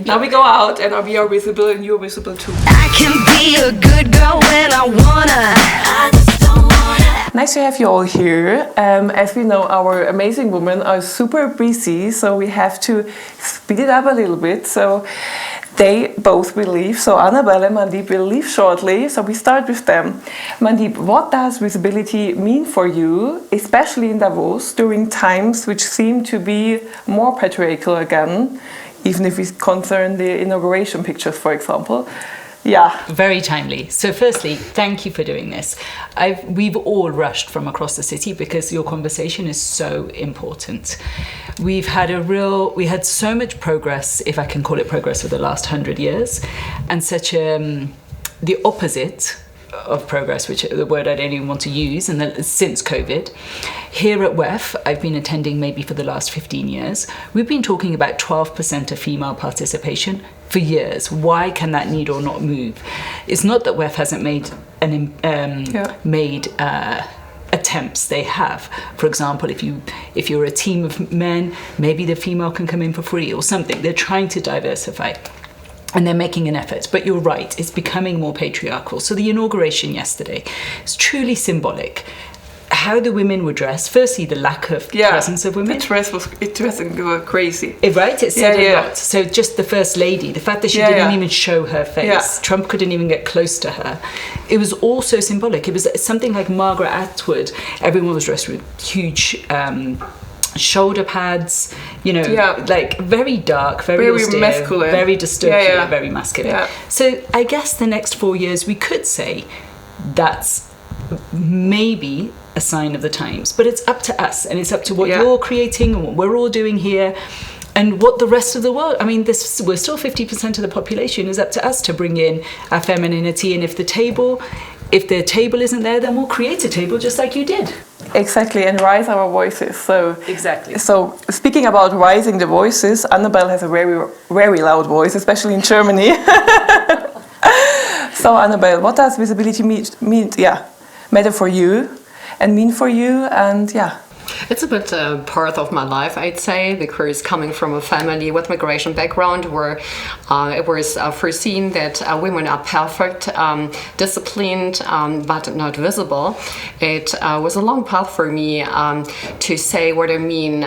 Now we go out and we are visible and you're visible too. I can be a good girl when I wanna. I just don't wanna. Nice to have you all here. As we know, our amazing women are super busy, so we have to speed it up a little bit. So they both will leave. So Anabel and Mandeep will leave shortly. So we start with them. Mandeep, what does visibility mean for you, especially in Davos, during times which seem to be more patriarchal again, even if we concern the inauguration pictures, for example? Yeah. Very timely. So firstly, thank you for doing this. We've all rushed from across the city because your conversation is so important. We had so much progress, if I can call it progress, for the last 100 years, and such the opposite of progress, which is the word I don't even want to use, and since COVID. Here at WEF, I've been attending maybe for the last 15 years. We've been talking about 12% of female participation for years. Why can that needle not move? It's not that WEF hasn't made attempts. They have. For example, if you're a team of men, maybe the female can come in for free or something. They're trying to diversify. And they're making an effort. But you're right, it's becoming more patriarchal. So the inauguration yesterday is truly symbolic. How the women were dressed. Firstly, the lack of presence of women. The dressing was crazy. Right? It said a lot. So just the First Lady, the fact that she didn't even show her face. Yeah. Trump couldn't even get close to her. It was also symbolic. It was something like Margaret Atwood. Everyone was dressed with huge shoulder pads, like very dark, very austere, masculine, very dystopian, very masculine. Yeah. So I guess the next 4 years we could say that's maybe a sign of the times, but it's up to us, and it's up to what you're creating and what we're all doing here, and what the rest of the world. I mean, we're still 50% of the population. Is up to us to bring in our femininity, and if the table isn't there, then we'll create a table just like you did. Exactly, and raise our voices. So exactly. So speaking about rising the voices, Anabel has a very, very loud voice, especially in Germany. So Anabel, what does visibility matter for you and mean for you? And it's a bit part of my life, I'd say, because coming from a family with migration background where it was foreseen that women are perfect, disciplined, but not visible, it was a long path for me to say what I mean,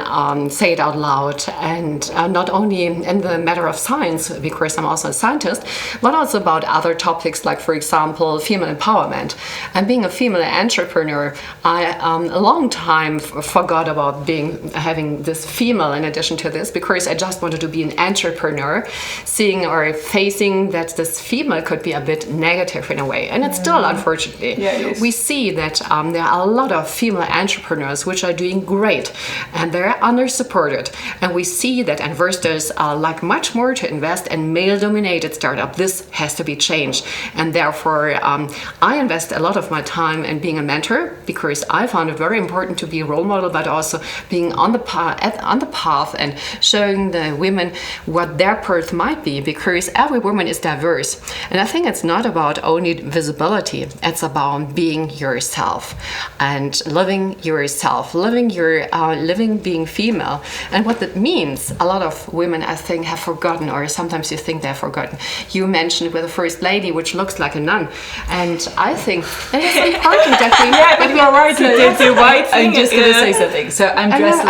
say it out loud, and not only in the matter of science, because I'm also a scientist, but also about other topics like, for example, female empowerment. And being a female entrepreneur, I a long time forgot about having this female in addition to this, because I just wanted to be an entrepreneur, seeing or facing that this female could be a bit negative in a way, and it's still, unfortunately. We see that there are a lot of female entrepreneurs which are doing great, and they're under-supported, and we see that investors like much more to invest in male-dominated startup. This has to be changed, and therefore I invest a lot of my time in being a mentor, because I found it very important to be a role model, but also being on the path and showing the women what their path might be, because every woman is diverse. And I think it's not about only visibility, it's about being yourself and living yourself, living being female. And what that means, a lot of women, I think, have forgotten, or sometimes you think they've forgotten. You mentioned with the First Lady, which looks like a nun, and I think it is important that we but you are right, you did the right thing. I'm just going to say something. So I'm dressed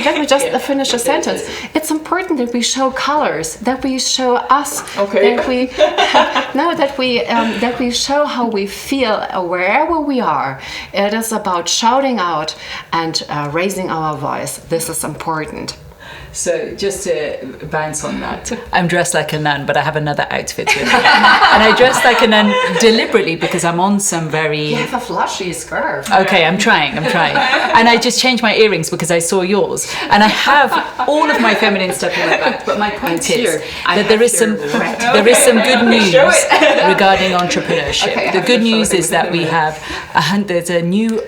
let me just finish a sentence. It's important that we show colors, that we show us, that we show how we feel wherever we are. It is about shouting out and raising our voice. This is important. So just to bounce on that, I'm dressed like a nun, but I have another outfit with me. And I dress like a nun deliberately because I'm on some very... You have a flashy scarf. Okay, I'm trying. And I just changed my earrings because I saw yours. And I have all of my feminine stuff in my bag. But my point is that there is some good news regarding entrepreneurship. Okay, the good news is that we have there's a new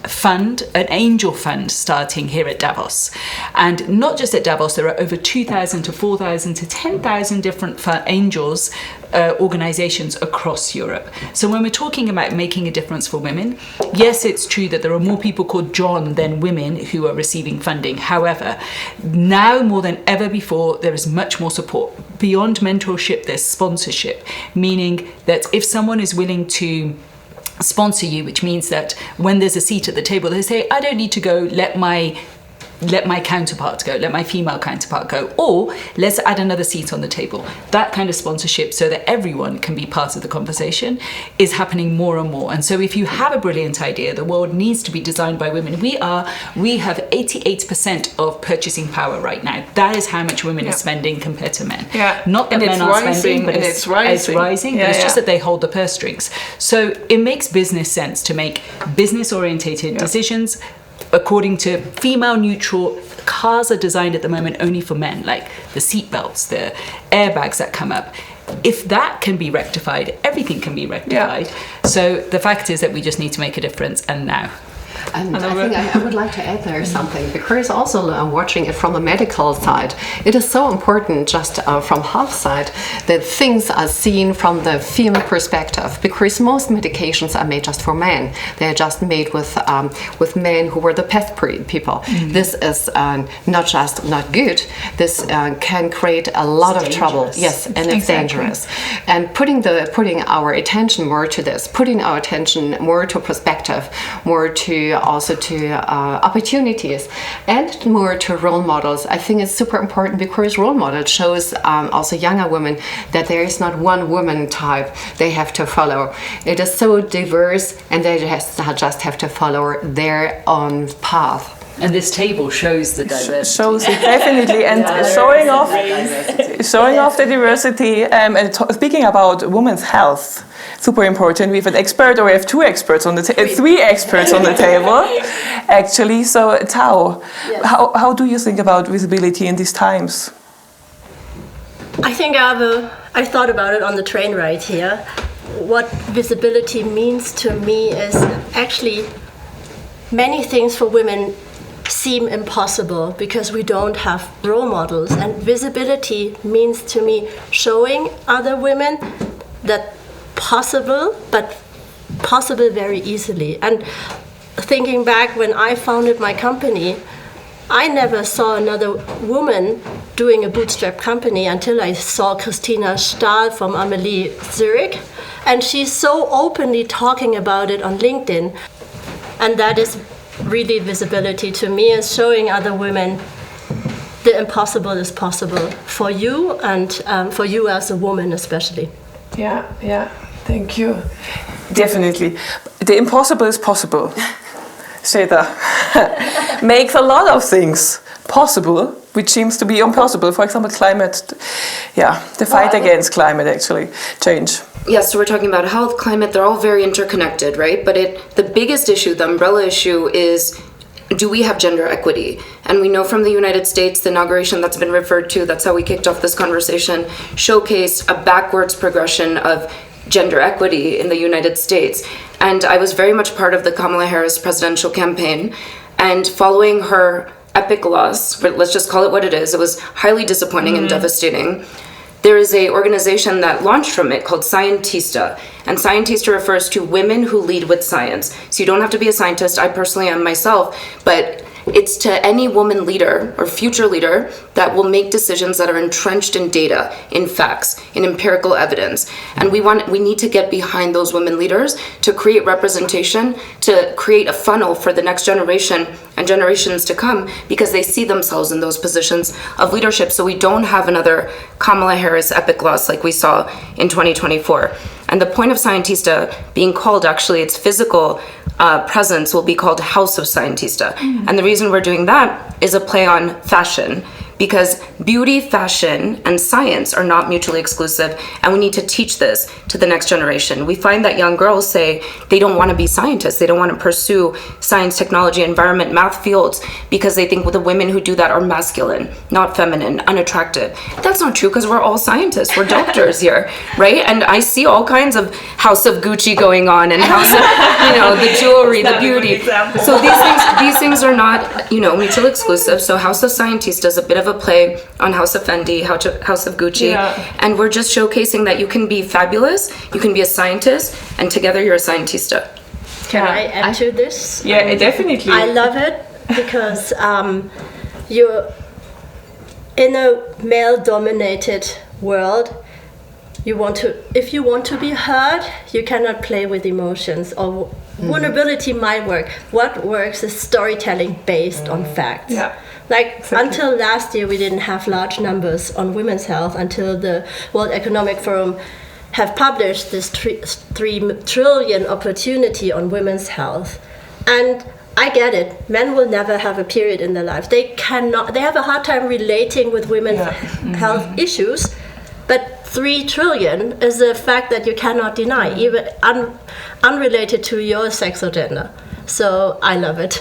fund, an angel fund starting here at Davos. And not just at Davos, there are over 2,000 to 4,000 to 10,000 different angels organizations across Europe. So when we're talking about making a difference for women, yes, it's true that there are more people called John than women who are receiving funding. However, now more than ever before, there is much more support. beyond mentorship, there's sponsorship, meaning that if someone is willing to sponsor you, which means that when there's a seat at the table, they say, I don't need to go, let my counterpart go, let my female counterpart go, or let's add another seat on the table. That kind of sponsorship, so that everyone can be part of the conversation, is happening more and more. And so if you have a brilliant idea, the world needs to be designed by women. We have 88% of purchasing power right now. That is how much women are spending compared to men. Not that men are spending, but it's rising. But it's just that they hold the purse strings. So it makes business sense to make business-orientated decisions according to female neutral. Cars are designed at the moment only for men, like the seat belts, the airbags that come up. If that can be rectified, everything can be rectified. So the fact is that we just need to make a difference, and now. And I think I would like to add there something, because also watching it from the medical side, it is so important just from health side that things are seen from the female perspective, because most medications are made just for men. They are just made with men who were the peth people. This is not good. This can create a lot of trouble. Yes, and it's dangerous. And putting our attention more to this, putting our attention more to perspective, more to opportunities, and more to role models. I think it's super important, because role model shows also younger women that there is not one woman type they have to follow. It is so diverse, and they just have to follow their own path. And this table shows the diversity. Shows it definitely, and showing off the diversity. And speaking about women's health, super important. We have an expert, or we have two experts on the three experts on the table, actually. So, Thao, how do you think about visibility in these times? I think I thought about it on the train ride here. What visibility means to me is actually many things for women seem impossible because we don't have role models, and visibility means to me showing other women that possible, but possible very easily. And thinking back when I founded my company, I never saw another woman doing a bootstrap company until I saw Christina Stahl from Amelie Zurich, and she's so openly talking about it on LinkedIn. And that is really visibility to me, is showing other women the impossible is possible for you, and for you as a woman especially. Yeah, thank you. Definitely. The impossible is possible. Sweta makes a lot of things possible, which seems to be impossible. For example, climate, the fight against climate actually change. Yes, so we're talking about health, climate, they're all very interconnected, right? But the biggest issue, the umbrella issue, is, do we have gender equity? And we know from the United States, the inauguration that's been referred to, that's how we kicked off this conversation, showcased a backwards progression of gender equity in the United States. And I was very much part of the Kamala Harris presidential campaign, and following her epic loss, let's just call it what it is, it was highly disappointing and devastating. There is an organization that launched from it called Scientista, and Scientista refers to women who lead with science. So you don't have to be a scientist, I personally am myself, but it's to any woman leader or future leader that will make decisions that are entrenched in data, in facts, in empirical evidence. And we need to get behind those women leaders to create representation, to create a funnel for the next generation and generations to come, because they see themselves in those positions of leadership. So we don't have another Kamala Harris epic loss like we saw in 2024. And the point of Scientista being called, actually, its physical presence will be called House of Scientista. And the reason we're doing that is a play on fashion, because beauty, fashion, and science are not mutually exclusive, and we need to teach this to the next generation. We find that young girls say they don't want to be scientists, they don't want to pursue science, technology, environment, math fields, because they think the women who do that are masculine, not feminine, unattractive. That's not true, because we're all scientists, we're doctors here, right? And I see all kinds of House of Gucci going on, and House of, the jewelry, the beauty. So these things are not, mutually exclusive. So House of Scientista is a bit of a play on House of Fendi, House of Gucci, and we're just showcasing that you can be fabulous, you can be a scientist, and together you're a Scientista. Can I add to this? Yeah, definitely. I love it because you're in a male-dominated world, if you want to be heard, you cannot play with emotions, or vulnerability might work. What works is storytelling based on facts. Yeah. Like Exactly. until last year, we didn't have large numbers on women's health until the World Economic Forum have published this 3 trillion opportunity on women's health. And I get it. Men will never have a period in their life. They have a hard time relating with women's health issues. But 3 trillion is a fact that you cannot deny, even unrelated to your sex or gender. So I love it.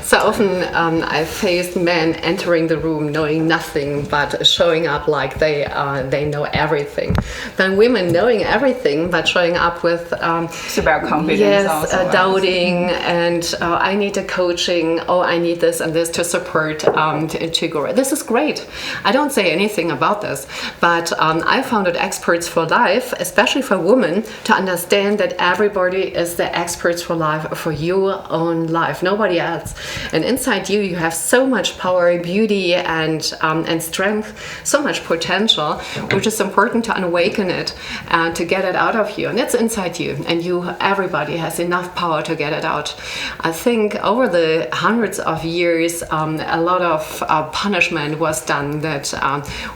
So often I've faced men entering the room knowing nothing but showing up like they know everything. Then women knowing everything but showing up with It's about confidence also. doubting and I need a coaching. Oh, I need this and this to support to grow. This is great. I don't say anything about this, but I founded Experts for Life, especially for women, to understand that everybody is the experts for life for your own life, nobody else. And inside you have so much power, beauty, and strength, so much potential, which is important to awaken it and to get it out of you. And it's inside you, and everybody has enough power to get it out. I think over the hundreds of years, a lot of punishment was done that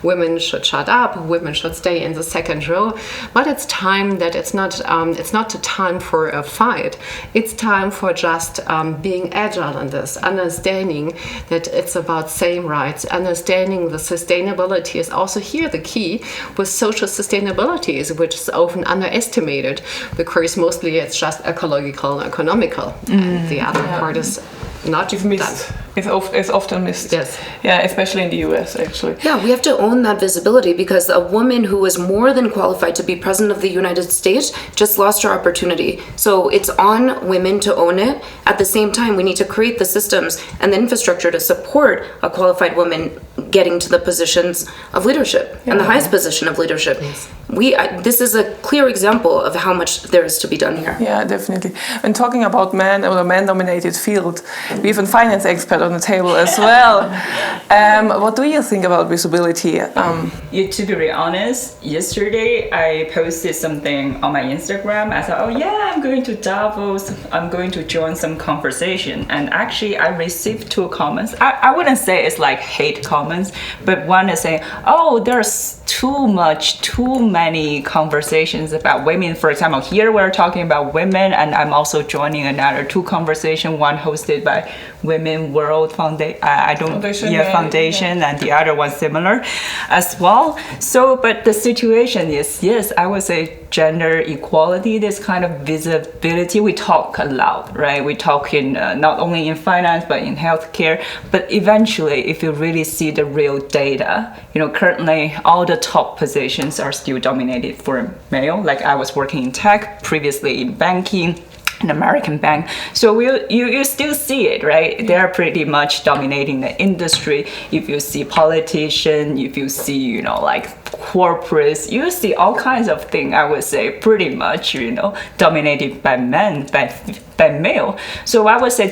women should shut up, women should stay in the second row. But it's time that it's not the time for a fight. It's time for just being agile in this, understanding that it's about same rights, understanding the sustainability is also here the key with social sustainability, which is often underestimated because mostly it's just ecological and economical. And the other part is not Missed. It's often missed. Yes. Yeah, especially in the US, actually. Yeah, we have to own that visibility because a woman who was more than qualified to be president of the United States just lost her opportunity. So it's on women to own it. At the same time, we need to create the systems and the infrastructure to support a qualified woman getting to the positions of leadership and the highest position of leadership. This is a clear example of how much there is to be done here. Yeah, definitely. When talking about men or a man-dominated field, we have a finance expert on the table as well. What do you think about visibility? To be really honest, yesterday I posted something on my Instagram. I thought, oh yeah, I'm going to Davos. I'm going to join some conversation. And actually I received 2 comments. I wouldn't say it's like hate comments, but one is saying, oh, there's too many conversations about women. For example, here we're talking about women, and I'm also joining another 2 conversations, one hosted by Women World Foundation, Foundation, and the other one similar as well. So, but the situation is, yes, I would say gender equality, this kind of visibility, we talk a lot, right? We talk in not only in finance, but in healthcare. But eventually, if you really see the real data, currently all the top positions are still dominated for male. Like I was working in tech, previously in banking, an American bank. So you still see it, right? They're pretty much dominating the industry. If you see politicians, if you see, like corporates, you see all kinds of things, I would say, pretty much, dominated by men, by male. So I would say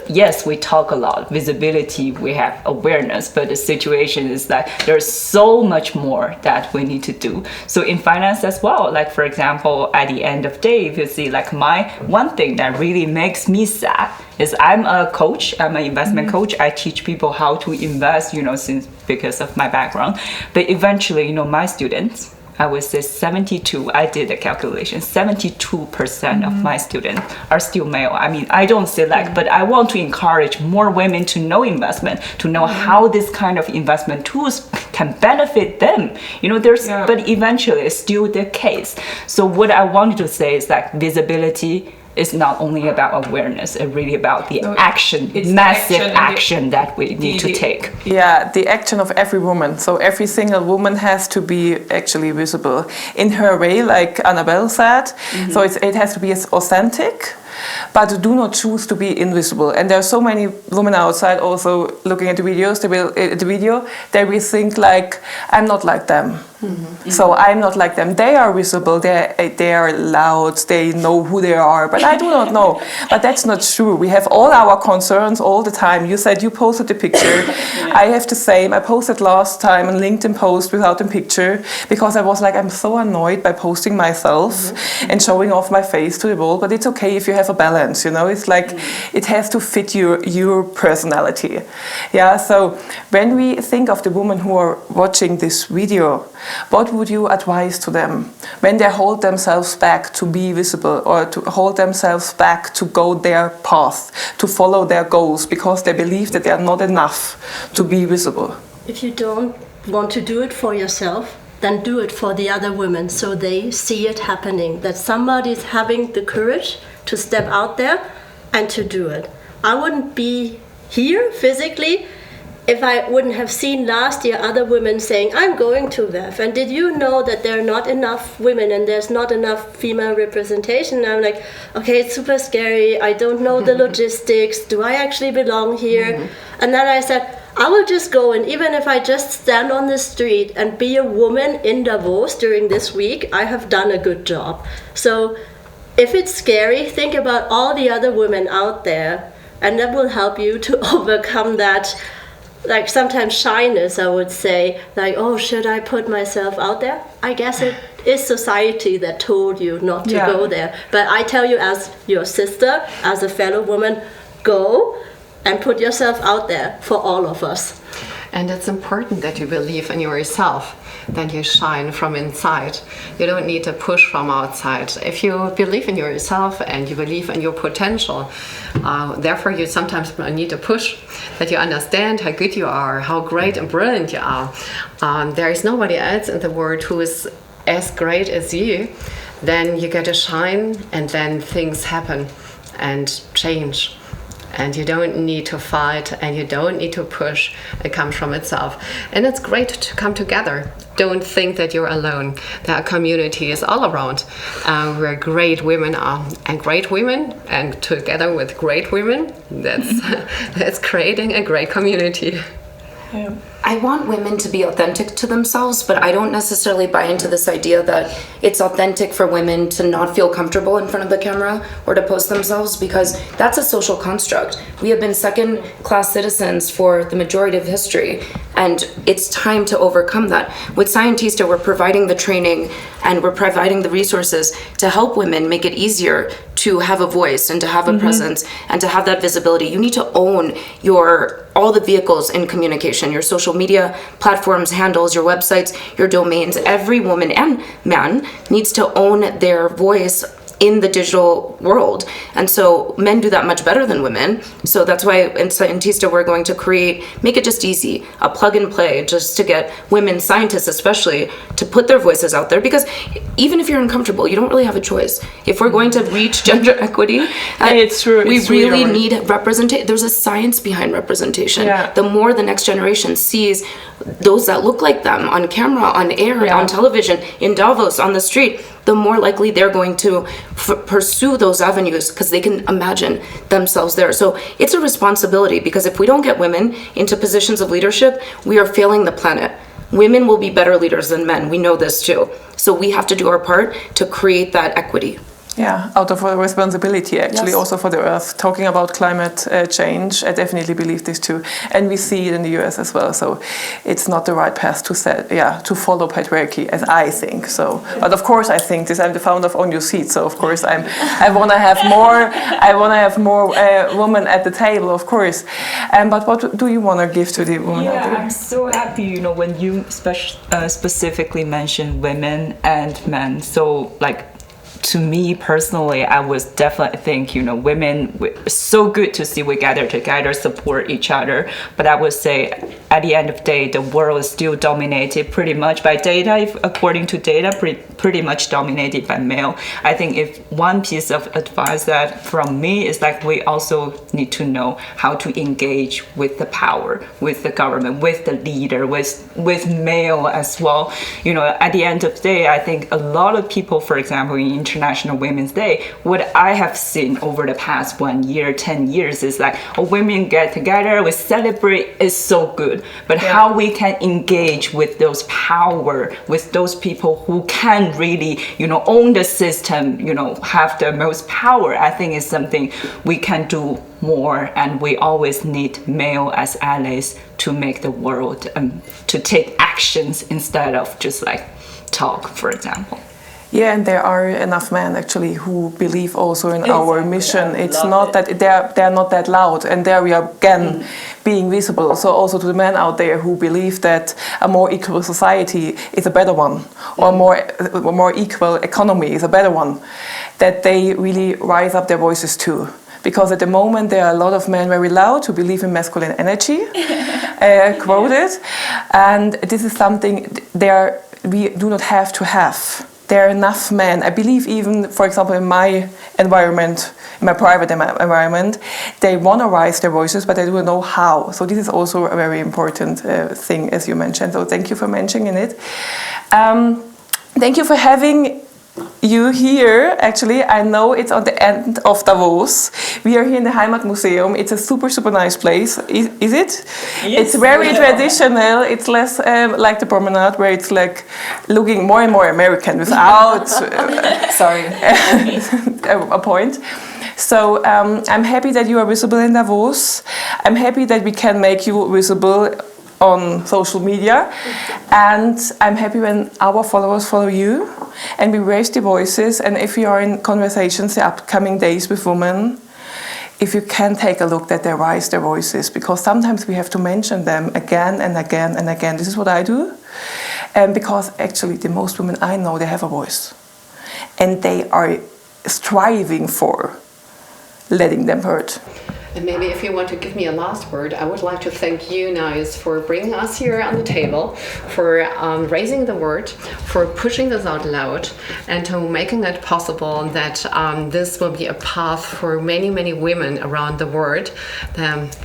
yes, we talk a lot, visibility, we have awareness, but the situation is that there's so much more that we need to do. So in finance as well, like for example, at the end of the day, if you see like one thing that really makes me sad is I'm a coach, I'm an investment coach. I teach people how to invest, because of my background. But eventually, my students, I would say 72, I did the calculation, 72% of my students are still male. I mean, I don't select, but I want to encourage more women to know investment, to know how this kind of investment tools can benefit them. But eventually it's still the case. So what I wanted to say is that visibility is not only about awareness, it's really about the action, massive action that we need to take. Yeah, the action of every woman. So every single woman has to be actually visible in her way, like Anabel said. So it has to be as authentic. but do not choose to be invisible. And there are so many women outside also looking at the videos. They will think like, I'm not like them. So I'm not like them. They are visible. They are loud. They know who they are. But I do not know. But that's not true. We have all our concerns all the time. You said you posted the picture. I have the same. I posted last time a LinkedIn post without a picture because I was like, I'm so annoyed by posting myself and showing off my face to the world. But it's okay if you have a balance. You know, it's like it has to fit your personality. Yeah. So when we think of the women who are watching this video, what would you advise to them when they hold themselves back to be visible or to hold themselves back to go their path, to follow their goals because they believe that they are not enough to be visible? If you don't want to do it for yourself, then do it for the other women so they see it happening, that somebody is having the courage to step out there and to do it. I wouldn't be here physically if I wouldn't have seen last year other women saying, I'm going to WEF, and did you know that there are not enough women and there's not enough female representation? And I'm like, okay, it's super scary. I don't know the logistics. Do I actually belong here? And then I said, I will just go, and even if I just stand on the street and be a woman in Davos during this week, I have done a good job. So if it's scary, think about all the other women out there, and that will help you to overcome that, like sometimes shyness, I would say, like, oh, should I put myself out there? I guess it is society that told you not to go there. But I tell you, as your sister, as a fellow woman, go and put yourself out there for all of us. And it's important that you believe in yourself, that you shine from inside. You don't need to push from outside. If you believe in yourself and you believe in your potential, therefore you sometimes need to push, that you understand how good you are, how great and brilliant you are. There is nobody else in the world who is as great as you. Then you get to shine, and then things happen and change. And you don't need to fight, and you don't need to push. It comes from itself. And it's great to come together. Don't think that you're alone. There are communities all around where great women are. And great women, and together with great women, that's creating a great community. Yeah. I want women to be authentic to themselves, but I don't necessarily buy into this idea that it's authentic for women to not feel comfortable in front of the camera or to post themselves, because that's a social construct. We have been second-class citizens for the majority of history, and it's time to overcome that. With Scientista, we're providing the training and we're providing the resources to help women make it easier to have a voice and to have a presence and to have that visibility. You need to own all the vehicles in communication, your social media platforms, handles, your websites, your domains. Every woman and man needs to own their voice in the digital world. And so men do that much better than women. So that's why in Scientista we're going to make it just easy, a plug and play, just to get women scientists especially to put their voices out there, because even if you're uncomfortable, you don't really have a choice. If we're going to reach gender equity, it's true. We really need representation. There's a science behind representation. Yeah. The more the next generation sees those that look like them on camera, on air, on television, in Davos, on the street, the more likely they're going to pursue those avenues because they can imagine themselves there. So it's a responsibility, because if we don't get women into positions of leadership, we are failing the planet. Women will be better leaders than men. We know this too. So we have to do our part to create that equity. Yeah, out of a responsibility, actually, also for the Earth. Talking about climate change, I definitely believe this too, and we see it in the US as well. So it's not the right path to follow patriarchy, as I think. So, but of course, I think this. I'm the founder of On Your Seat, so of course, I want to have more. I want to have more women at the table, of course. But what do you want to give to the women? Yeah, I'm so happy. When you specifically mentioned women and men. So to me personally, I was definitely think, women, it's so good to see we gather together, support each other. But I would say at the end of the day, the world is still dominated pretty much by data, according to data, pretty much dominated by male. I think if one piece of advice that from me is we also need to know how to engage with the power, with the government, with the leader, with male as well. At the end of the day, I think a lot of people, for example, in International Women's Day, what I have seen over the past 1 year, 10 years is like, women get together, we celebrate, is so good. But how we can engage with those power, with those people who can really, own the system, have the most power, I think is something we can do more, and we always need male as allies to make the world, to take actions instead of just like talk, for example. Yeah, and there are enough men actually who believe also in our mission. It's not that they're not that loud, and there we are again being visible. So also to the men out there who believe that a more equal society is a better one, or a more equal economy is a better one, that they really rise up their voices too. Because at the moment there are a lot of men very loud who believe in masculine energy, quoted, and this is something we do not have to have. There are enough men. I believe even, for example, in my environment, in my private environment, they want to raise their voices, but they don't know how. So this is also a very important thing, as you mentioned. So thank you for mentioning it. Thank you for having you here. Actually, I know it's on the end of Davos. We are here in the Heimatmuseum. It's a super, super nice place. Is it? Yes. It's very traditional. It's less like the promenade, where it's like looking more and more American without a point. So I'm happy that you are visible in Davos. I'm happy that we can make you visible on social media, and I'm happy when our followers follow you and we raise the voices. And if you are in conversations the upcoming days with women, if you can take a look that they raise their voices, because sometimes we have to mention them again and again and again. This is what I do, and because actually the most women I know, they have a voice and they are striving for letting them heard. And maybe if you want to give me a last word, I would like to thank you, Naïs, for bringing us here on the table, for raising the word, for pushing this out loud, and to making it possible that this will be a path for many, many women around the world.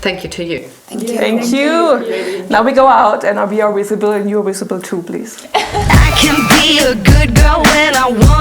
Thank you to you. Thank you. Now we go out and we are visible, and you're visible too, please. I can be a good girl when I want